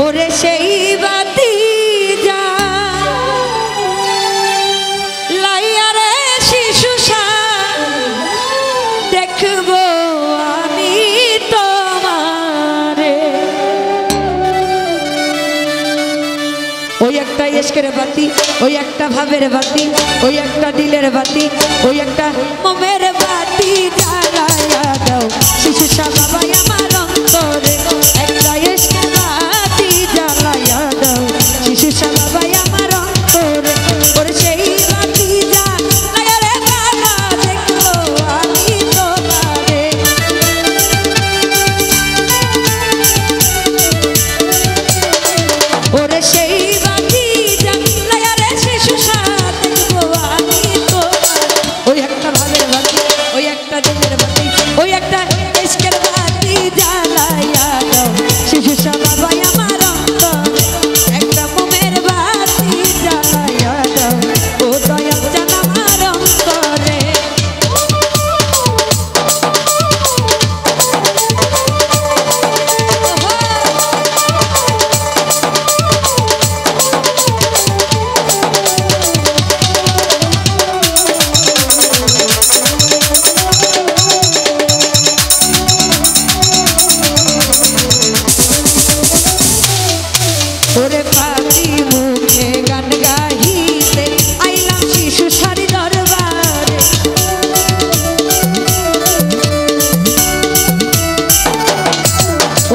ওরে সেই বাতি যা লাইয়া রে শিশু দেখবো আমি তোমারে। ওই একটা ইশকের বাতি, ওই একটা ভাবের বাতি, ওই একটা দিলের বাতি, ওই একটা মোমের বাতি জ্বালায়া দাও শিশু বাবাই আমার অন্তরে। একটা ইশকের বাতি জ্বালায়া দাও শিশু বাবাই আমার অন্তরে। ওরে সেই বাতি জ্বালায়া রে বাবা দেখবো আমি তোমারে। ওরে সেই বাতি জ্বালায়া রে শিশু দেখবো আমি তোমারে। ওই একটা ভাবের বাতি, ওই একটা দিলের বাতি, ওই একটা ইশকের বাতি জ্বালায়া দাও শিশু বাবাই আমার অন্তরে। একটা মোমের বাতি জ্বালায়া দাও ও দয়াল জান আমার অন্তরে। ওরে পাখি মুখে গান গাহিতে আইলাম শিশু সারি দরবারে।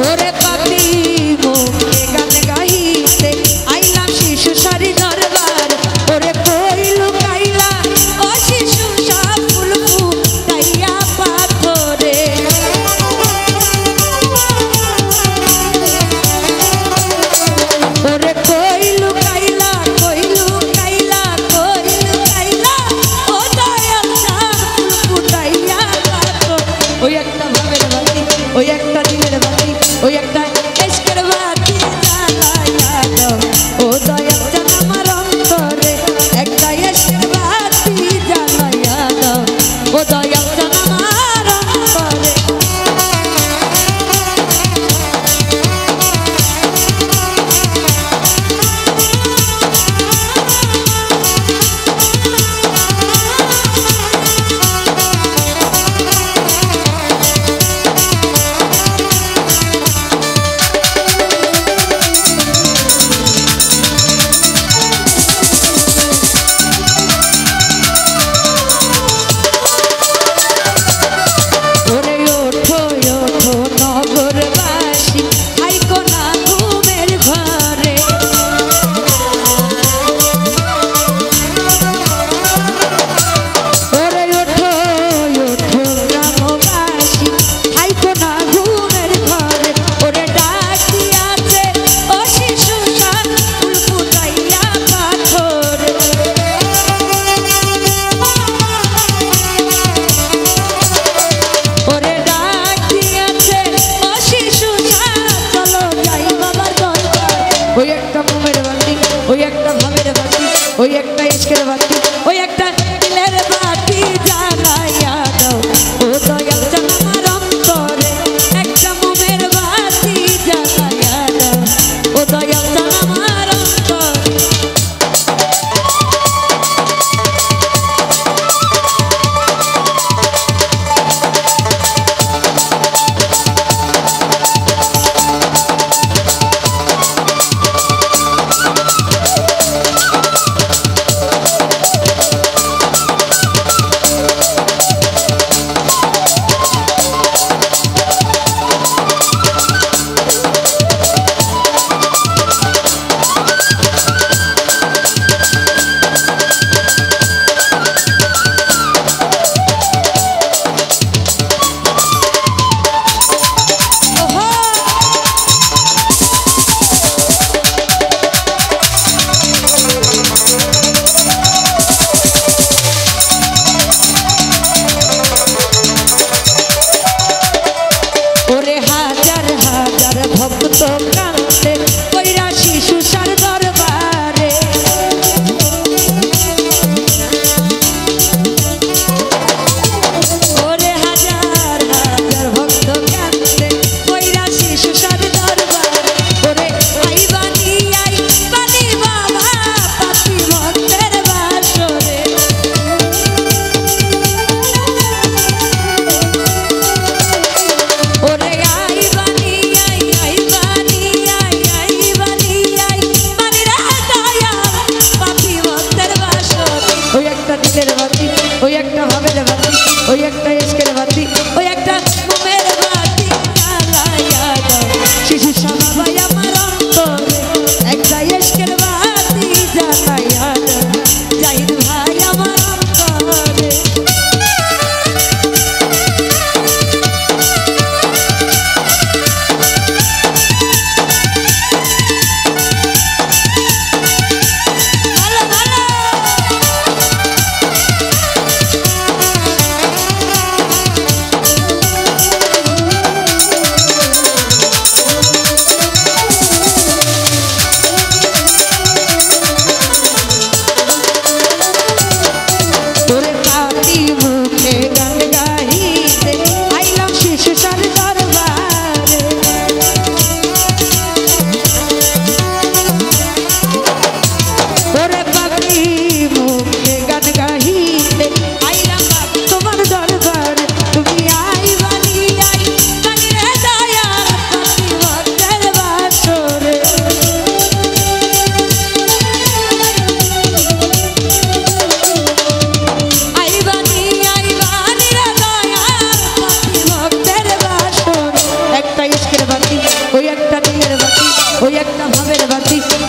ওরে পাখি মুখে গান গাহিতে আইলাম শিশু সারি দরবারে। ওরে কই লুকাইলা ও শিশু ফুল ফুটাইয়া পাথরে। ওরে কই লুকাইলা, কই লুকাইলা, কই লুকাইলা ও দয়াল জান ফুল ফুটাইয়া পাথর। ওই একটা ভাবের বাতি, ওই একটা দিলের বাতি, ওই একটা ইশকের বাতি জ্বালায়া দাও ও দয়াল জান আমার অন্তরে। একটা ইশকের বাতি জ্বালায়া দাও ও দয়াল জান আমার অন্তরে। ওরে ওঠো ওঠো নগরবাসী আইকো না ঘুমের ঘরে। ওরে ওঠো ওঠো গ্রামবাসী আইকো না ঘুমের ঘরে। ওরে ডাকিয়াছে ও শিশু ফুল ফুটাইয়া পাথরে। ওরে ডাকিয়াছে ও শিশু চলো যাই বাবার দরবার। ওই একটা মোমের বাতি, ওই একটা ভাবের বাতি, ওই একটা ইশকের বাতি, ওই একটা দিলের বাতি জ্বালায়া দাও ও দয়াল জান আমার অন্তরে। একটা মোমের বাতি জ্বালায়া দাও ও দয়াল জান আমার অন্তরে।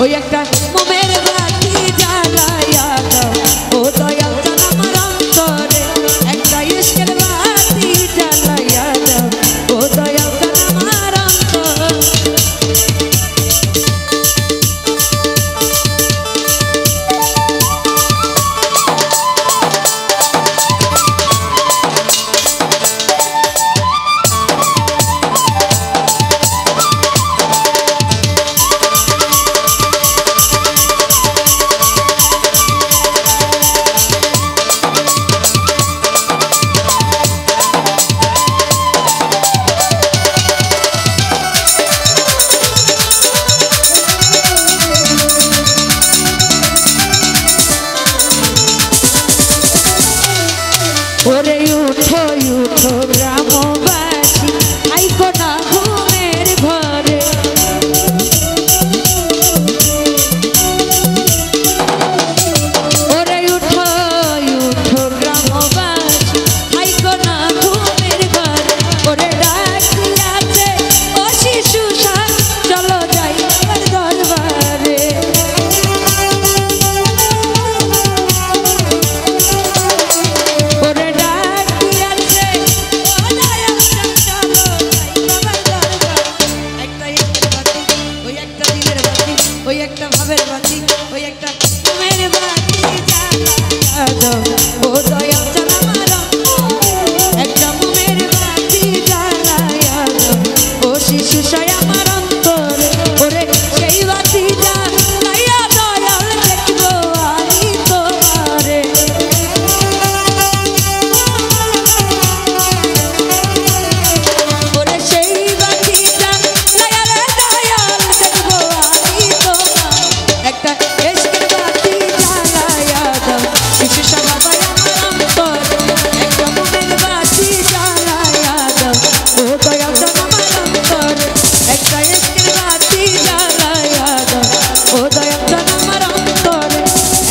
ওই একটা মোমের বাতি জ্বালাইয়া দাও ও দয়াল জান আমার অন্তরে একটা ইশকের বাতি জ্বালাইয়া দাও ও দয়াল জান আমার অন্তরে ওরে উঠো উঠো গ্রামবাসী আইকো না ঘুমের ঘরে ওরে উঠো উঠো গ্রামবাসী আইকো না ঘুমের ঘরে ওরে ডাকিয়াছে ও শিশু সার চলো যাই আমার দরবারে ওই একটা ভাবের বাতি ওই একটা মেরে বাতি জ্বালা দাও